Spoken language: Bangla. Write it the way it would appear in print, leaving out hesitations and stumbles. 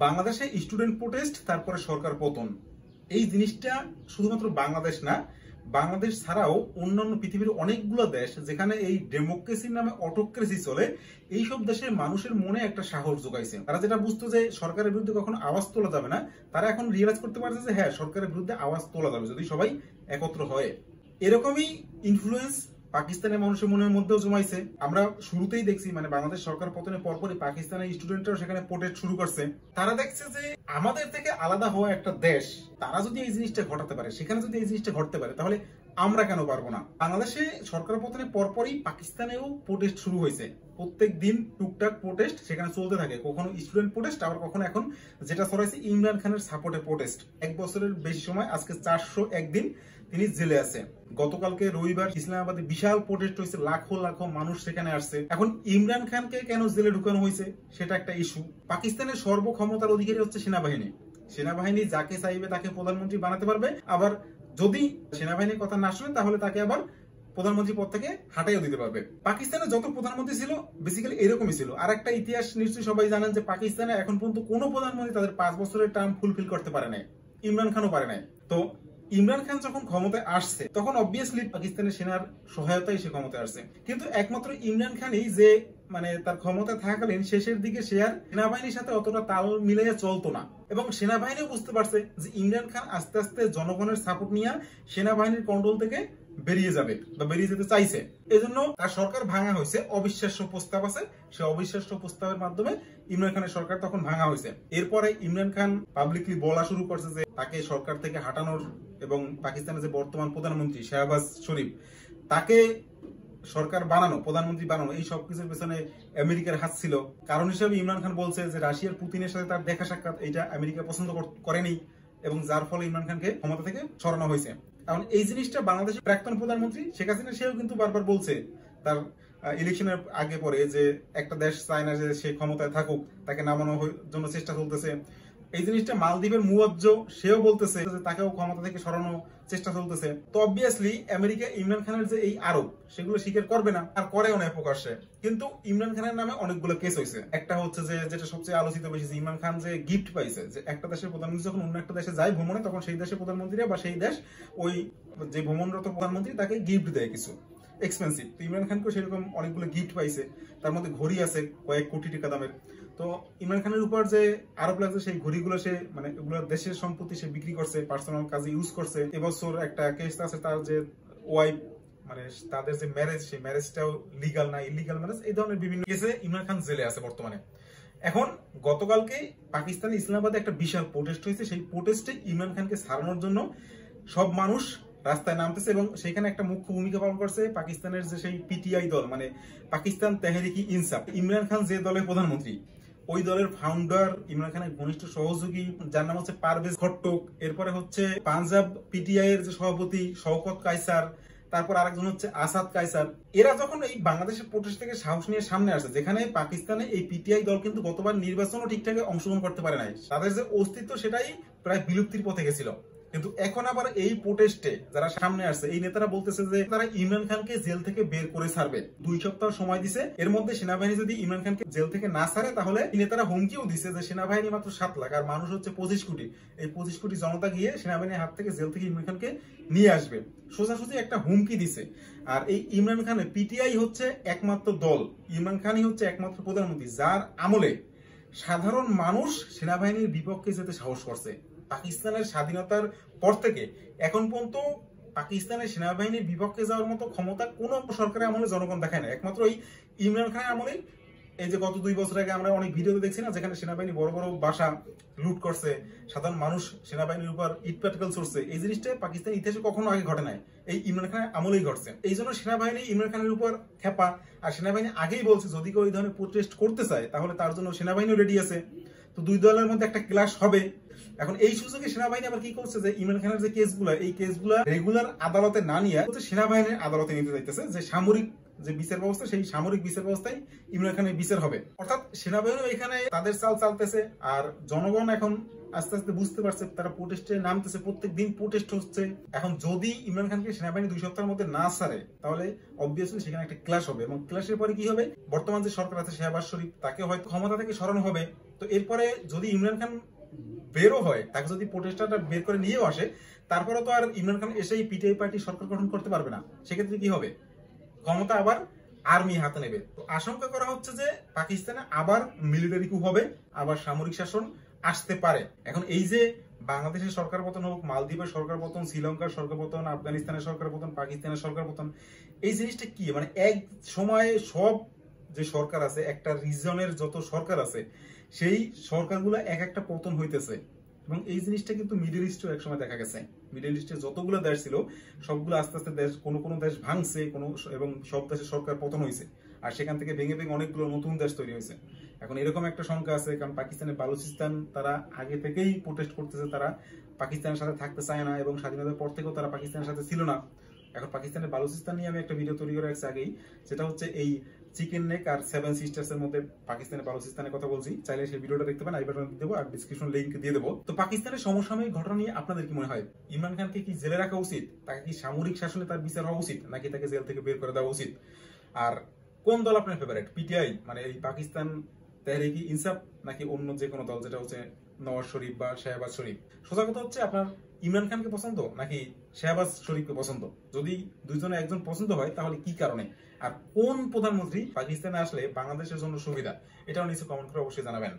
বাংলাদেশে স্টুডেন্ট প্রোটেস্ট তারপরে সরকার পতন, এই জিনিসটা শুধুমাত্র বাংলাদেশ না, বাংলাদেশ ছাড়াও অন্যান্য পৃথিবীর অনেকগুলো দেশ যেখানে এই ডেমোক্রেসির নামে অটোক্রেসি চলে, এইসব দেশের মানুষের মনে একটা সাহস যোগাইছে। তারা যেটা বুঝতো যে সরকারের বিরুদ্ধে কখনো আওয়াজ তোলা যাবে না, তারা এখন রিয়েলাইজ করতে পারছে যে হ্যাঁ, সরকারের বিরুদ্ধে আওয়াজ তোলা যাবে যদি সবাই একত্র হয়। এরকমই ইনফ্লুয়েন্স পাকিস্তানের মানুষের মনের মধ্যেও জমাইছে। আমরা শুরুতেই দেখছি মানে বাংলাদেশ সরকার পতনের পরপরই পাকিস্তানের স্টুডেন্টরাও সেখানে প্রোটেস্ট শুরু করছে। তারা দেখছে যে আমাদের থেকে আলাদা হওয়া একটা দেশ, তারা যদি এই জিনিসটা ঘটাতে পারে, সেখানে যদি এই জিনিসটা ঘটতে পারে, তাহলে আমরা কেন পারবো না। বাংলাদেশে সরকার পতনের পরপরই পাকিস্তানেও প্রোটেস্ট শুরু হয়েছে। প্রত্যেক দিন টুকটাক প্রোটেস্ট সেখানে চলতে থাকে, কখনো স্টুডেন্ট প্রোটেস্ট, আবার কখনো এখন যেটা ছড়াইছে ইমরান খানের সাপোর্টে প্রোটেস্ট। 1 বছরের বেশি সময়, আজকে 401 দিন তিনি জেলে আছে। গতকালকে রবিবার ইসলামাবাদে বিশাল প্রোটেস্ট হয়েছে, লাখো লাখো মানুষ সেখানে আসছে। এখন ইমরান খানকে কেন জেলে ঢুকানো হয়েছে সেটা একটা ইস্যু। পাকিস্তানের সর্বক্ষমতার অধিকারী হচ্ছে সেনাবাহিনী। সেনাবাহিনী যাকে চাইবে তাকে প্রধানমন্ত্রী বানাতে পারবে, আবার যদি সেনাবাহিনীর কথা না শুনে তাহলে তাকে আবার প্রধানমন্ত্রী পদ থেকে হাঁটাইও দিতে পারবে। পাকিস্তানে যত প্রধানমন্ত্রী ছিল বেসিক্যালি এরকমই ছিল। আর একটা ইতিহাস নিশ্চয়ই সবাই জানেন যে পাকিস্তানে এখন পর্যন্ত কোনো প্রধানমন্ত্রী তাদের 5 বছরের টার্ম ফুলফিল করতে পারে নাই, ইমরান খানও পারে নাই। তো ইমরান খান যখন ক্ষমতায় আসছে তখন অবভিয়াসলি পাকিস্তানের সেনার সহায়তায় সে ক্ষমতায় আসছে, কিন্তু একমাত্র ইমরান খানই যে মানে তার ক্ষমতা থাকাকালীন শেষের দিকে সে আর সেনাবাহিনীর সাথে অতটা তাল মিলিয়ে চলতো না। এবং সেনাবাহিনীও বুঝতে পারছে যে ইমরান খান আস্তে আস্তে জনগণের সাপোর্ট নিয়ে সেনাবাহিনীর কন্ট্রোল থেকে বেরিয়ে যাবে বা বেরিয়ে যেতে চাইছে। এজন্য তার সরকার ভাঙা হয়েছে। অবিশ্বাস্য প্রস্তাব আছে, সে অবিশ্বাস্য প্রস্তাবের মাধ্যমে ইমরান খানের সরকার তখন ভাঙা হয়েছে। এরপরে ইমরান খান পাবলিকলি বলা শুরু করছে যে তাকে সরকার থেকে হাঁটানোর এবং পাকিস্তানের যে বর্তমান প্রধানমন্ত্রী শাহবাজ শরীফ, তাকে সরকার বানানো, প্রধানমন্ত্রী বানানো, এই সবকিছুর পেছনে আমেরিকার হাত ছিল। কারণ হিসেবে ইমরান খান বলছে যে রাশিয়ার পুতিনের সাথে তার দেখা সাক্ষাৎ এটা আমেরিকা পছন্দ করেনি, এবং যার ফলে ইমরান খানকে ক্ষমতা থেকে সরানো হয়েছে। এখন এই জিনিসটা বাংলাদেশের প্রাক্তন প্রধানমন্ত্রী শেখ হাসিনা সেও কিন্তু বারবার বলছে তার ইলেকশনের আগে পরে যে একটা দেশ চায় না যে সে ক্ষমতায় থাকুক, তাকে নামানোর জন্য চেষ্টা চলতেছে। এই জিনিসটা মালদ্বীপের মুয়াজ্জ সেও বলতেছে যে তাকেও ক্ষমতা থেকে সরানোর চেষ্টা চলতেছে। তো অবভিয়াসলি আমেরিকা ইমরান খানের যে এই আরোপ সেগুলো স্বীকার করবে না, আর করেও না প্রকাশ্যে। কিন্তু ইমরান খানের নামে অনেকগুলো কেস হয়েছে। একটা হচ্ছে যে যেটা সবচেয়ে আলোচিত বেশি, ইমরান খান যে গিফট পাইছে, যে একটা দেশের প্রধানমন্ত্রী যখন অন্য একটা দেশে যায় ভ্রমণে, তখন সেই দেশের প্রধানমন্ত্রীরা বা সেই দেশ ওই যে ভ্রমণরত প্রধানমন্ত্রী তাকে গিফট দেয় কিছু এক্সপেন্সিভ। তো ইমরান খানকেও সেরকম অনেকগুলো গিফট পাইছে, তার মধ্যে ঘড়ি আছে কয়েক কোটি টাকা দামের। তো ইমরান খানের উপর যে আরোপ লাগছে সেই ঘড়িগুলো সে মানে এগুলো দেশের সম্পত্তি সে বিক্রি করছে, পার্সোনাল কাজে ইউজ করছে। এবছর একটা কেস আছে তার যে ওয়াইফ মানে তাদের যে ম্যারেজ, সেই ম্যারেজটাও লিগাল না ইলিগাল ম্যারেজ, এই ধরনের বিভিন্ন কেসে ইমরান খান জেলে আছে বর্তমানে। এখন গতকালকে পাকিস্তানে ইসলামাবাদে একটা বিশাল প্রোটেস্ট হয়েছে। সেই প্রোটেস্টে ইমরান খানকে ছাড়ানোর জন্য সব মানুষ রাস্তায় নামতেছে, এবং সেখানে একটা মুখ্য ভূমিকা পালন করছে পাকিস্তানের যে সেই পিটিআই দল, মানে পাকিস্তান তেহরিকি ইনসাফ। ইমরান খান যে দলের প্রধানমন্ত্রী, ওই দলের ফাউন্ডার, ইমরান খানের ঘনিষ্ঠ সহযোগী, যার নাম হচ্ছে পারভেজ খট্টক। এরপরে হচ্ছে পাঞ্জাব পিটিআই এর যে সভাপতি শওকত কায়সার, তারপর আরেকজন হচ্ছে আসাদ কায়সার। এরা যখন এই বাংলাদেশের প্রোটেস্ট থেকে সাহস নিয়ে সামনে আসে, যেখানে পাকিস্তানে এই পিটিআই দল কিন্তু গতবার নির্বাচনও ঠিকঠাক অংশগ্রহণ করতে পারে নাই, তাদের যে অস্তিত্ব সেটাই প্রায় বিলুপ্তির পথে গেছিল। কিন্তু এখন আবার এই প্রোটেস্টে যারা সামনে আসছে, এই নেতারা বলতেছে যে তারা ইমরান খানকে জেল থেকে বের করে ছাড়বে। 2 সপ্তাহ সময় দিছে, এর মধ্যে সেনাবাহিনী যদি ইমরান খানকে জেল থেকে না ছাড়ে, তাহলে এই নেতারা হুমকিও দিছে যে সেনাবাহিনী মাত্র 7 লাখ আর মানুষ হচ্ছে 25 কোটি, এই 25 কোটি জনতা গিয়ে সেনাবাহিনীর হাত থেকে জেল থেকে ইমরান খানকে নিয়ে আসবে। সোজাসুজি একটা হুমকি দিছে। আর এই ইমরান খানের পিটিআই হচ্ছে একমাত্র দল, ইমরান খানই হচ্ছে একমাত্র প্রধানমন্ত্রী যার আমলে সাধারণ মানুষ সেনাবাহিনীর বিপক্ষে যেতে সাহস করছে। পাকিস্তানের স্বাধীনতার পর থেকে এখন পর্যন্ত পাকিস্তানের সেনাবাহিনীর বিপক্ষে যাওয়ার মতো ক্ষমতা কোন সরকারের আমলে জনগণ দেখায় না, একমাত্র এই ইমরান খানের আমলে। এই যে গত 2 বছর আগে আমরা অনেক ভিডিওতে দেখছি না, যেখানে সেনাবাহিনী বড় বড় বাসা লুট করছে, সাধারণ মানুষ সেনাবাহিনীর উপর ইট পাটকেল ছড়ছে, এই জিনিসটা পাকিস্তানের ইতিহাসে কখনো আগে ঘটে নাই, এই ইমরান খানের আমলেই ঘটছে। এই জন্য সেনাবাহিনী ইমরান খানের উপর খেপা। আর সেনাবাহিনী আগেই বলছে যদি কেউ এই ধরনের প্রোটেস্ট করতে চায় তাহলে তার জন্য সেনাবাহিনীও রেডি আছে। তো 2 দলের মধ্যে একটা ক্লাশ হবে। এখন এই সুযোগে সেনাবাহিনী আবার কি করছে, যে ইমরান খানের যে কেসগুলো, এই কেসগুলো রেগুলার আদালতে না নিয়ে সেনাবাহিনীর আদালতে নিতে চাইতেছে, যে সামরিক যে বিচার ব্যবস্থা, সেই সামরিক বিচার ব্যবস্থায় ইমরান খানের বিচার হবে। অর্থাৎ সেনাবাহিনী এখানে তাদের চাল চালতেছে, আর জনগণ এখন আস্তে আস্তে বুঝতে পারছে, তারা প্রোটেস্টে নামতেছে, প্রত্যেক দিন প্রোটেস্ট হচ্ছে। এখন যদি ইমরান খানকে সেনাবাহিনী 2 সপ্তাহের মধ্যে না ছাড়ে, তাহলে অবভিয়াসলি সেখানে একটা ক্লাশ হবে, এবং ক্লাশের পরে কি হবে, বর্তমান যে সরকার আছে শাহবাজ শরীফ, তাকে হয়তো ক্ষমতা থেকে সরানো হবে, তো এরপরে যদি ইমরান খান বেরও হয়, তাকে যদি প্রোটেস্টারটা বের করে নিয়েও আসে, তারপরে তো আর ইমরান খান এসেই পিটিআই পার্টি সরকার গঠন করতে পারবে না। সেক্ষেত্রে কি হবে? ক্ষমতা আবার আর্মি হাতে নেবে। তো আশঙ্কা করা হচ্ছে যে পাকিস্তানে আবার মিলিটারি কু হবে, আবার সামরিক শাসন আসতে পারে। এখন এই যে বাংলাদেশের সরকার পতন হোক, মালদ্বীপের সরকার পতন, শ্রীলঙ্কার সরকার পতন, আফগানিস্তানের সরকার পতন, পাকিস্তানের সরকার পতন, এই জিনিসটা কি মানে এক সময়ে সব যে সরকার আছে, একটা রিজনের যত সরকার আছে, সেই সরকারগুলো এক একটা পতন হইতেছে। এবং এই জিনিসটা কিন্তু মিডল ইস্টেও একসময় দেখা গেছে। মিডল ইস্টে যতগুলো দেশ ছিল সবগুলো আস্তে আস্তে দেশ, কোনো কোনো দেশ ভাঙছে, কোনো এবং সব দেশের সরকার পতন হয়েছে, আর সেখান থেকে ভেঙে ভেঙে অনেকগুলো নতুন দেশ তৈরি হয়েছে। এখন এরকম একটা সংখ্যা আছে, কারণ পাকিস্তানের বালুচিস্তান তারা আগে থেকেই প্রোটেস্ট করতেছে, তারা পাকিস্তানের সাথে থাকতে চায় না, এবং স্বাধীনতার পর থেকেও তারা পাকিস্তানের সাথে ছিল না। এখন পাকিস্তানের বালুচিস্তান নিয়ে আমি একটা ভিডিও তৈরি করে রাখছি আগেই, যেটা হচ্ছে এই চিকেন নেক আর 7 সিস্টার্স এর মধ্যে পাকিস্তানের বালুচিস্তানের কথা বলছি। চাইলে সেই ভিডিওটা দেখতে পারেন, আই বাটনে দেবো আর ডিসক্রিপশন লিংক দিয়ে দেবো। তো পাকিস্তানের সমসাময়িক ঘটনা নিয়ে আপনাদের কি মনে হয়? ইমরান খানকে কি জেলে রাখা উচিত? তাকে কি সামরিক শাসনে তার বিচার হওয়া উচিত, নাকি তাকে জেল থেকে বের করে দেওয়া উচিত? আর কোন দল আপনার ফেভারিট, পিটিআই মানে এই পাকিস্তান তেহরিকি ইনসাফ, নাকি অন্য যে কোনো দল, যেটা হচ্ছে নওয়াজ শরীফ বা শাহবাজ শরীফ? সোজা কথা হচ্ছে আপনার ইমরান খানকে পছন্দ নাকি শাহবাজ শরীফকে পছন্দ? যদি দুইজনে একজন পছন্দ হয় তাহলে কি কারণে? আর কোন প্রধানমন্ত্রী পাকিস্তানে আসলে বাংলাদেশের জন্য সুবিধা? এটাও নিচে কমেন্ট করে অবশ্যই জানাবেন।